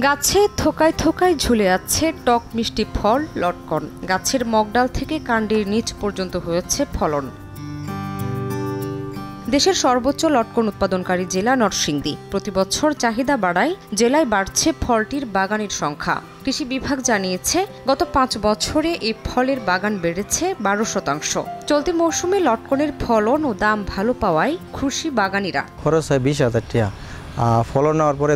গাছে থোকায় থোকায় ঝুলে আছে টক মিষ্টি ফল লটকন। গাছের মগডাল থেকে কাণ্ডের নিচ পর্যন্ত হয়েছে ফলন। দেশের সর্বোচ্চ লটকন উৎপাদনকারী জেলা নরসিংদী। প্রতিবছর চাহিদা বাড়ায় জেলায় বাড়ছে ফলটির বাগানের সংখ্যা। কৃষি বিভাগ জানিয়েছে, গত 5 বছরে এই ফলের বাগান বেড়েছে 12%। চলতি মৌসুমে লটকনের ফলন ও দাম ভালো পাওয়ায় খুশি বাগানিরা। খরচ হয় 20,000 টাকা, ফলন নেওয়ার পরে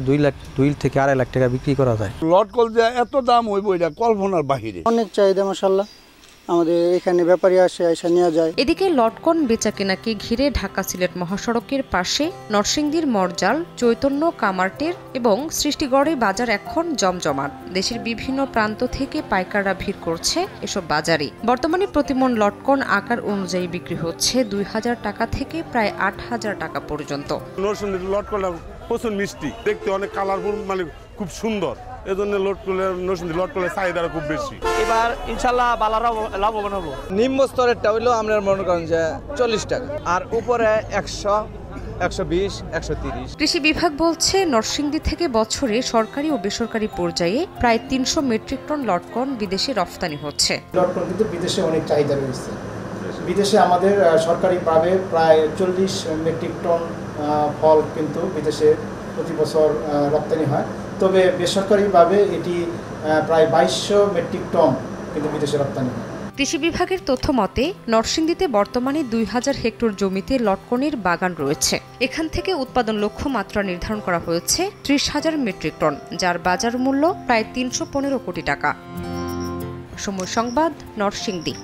2 থেকে 2.5 লাখ টাকা বিক্রি করা যায়। লটকন যে এত দাম হইব এটা কল্পনার বাহিরে। অনেক চাহিদা মাশাআল্লাহ, আমাদের এখানে ব্যাপারী আসে নেওয়া যায়। এদিকে লটকন বেচাকেনাকে ঘিরে ঢাকা সিলেট মহাসড়কের পাশে নরসিংদীর মরজাল, চৈতন্য, কামারটের এবং সৃষ্টিগড়ে বাজার এখন জমজমাট। দেশের বিভিন্ন প্রান্ত থেকে পাইকাররা ভিড় করছে এসব বাজারে। বর্তমানে প্রতিমণ লটকন আকার অনুযায়ী বিক্রি হচ্ছে 2,000 টাকা থেকে প্রায় 8,000 টাকা পর্যন্ত। নরসিংদীর লটকন প্রচুর মিষ্টি, দেখতে অনেক কালারফুল, মানে খুব সুন্দর। এজন্য নরসিংদীর লটকনের চাহিদা খুব বেশি। এবার ইনশাল্লাহ বালারাও লাভবান হবো। নিম্ন স্তরেরটা হইলো আমরা মনে করেন যে 40 টাকা, আর উপরে 100, 120, 130। কৃষি বিভাগ বলছে, নরসিংদী থেকে বছরে সরকারি ও বেসরকারি পর্যায়ে প্রায় 300 মেট্রিক টন লটকন বিদেশে রফতানি হচ্ছে। লটকন কিন্তু বিদেশে অনেক চাহিদা রয়েছে। বিদেশে আমাদের সরকারিভাবে প্রায় 40 মেট্রিক টন ফল কিন্তু বিদেশে প্রতি বছর রপ্তানি হয়। তবে বেসরকারিভাবে এটি প্রায় 2200 মেট্রিক টন কিন্তু বিদেশে রপ্তানি হয়। কৃষি বিভাগের তথ্য মতে, নরসিংদীতে বর্তমানে 2000 হেক্টর জমিতে লটকনের বাগান রয়েছে। এখান থেকে উৎপাদন লক্ষ্যমাত্রা নির্ধারণ করা হয়েছে 30,000 মেট্রিক টন, যার বাজার মূল্য প্রায় 315 কোটি টাকা। সময় সংবাদ, নরসিংদী।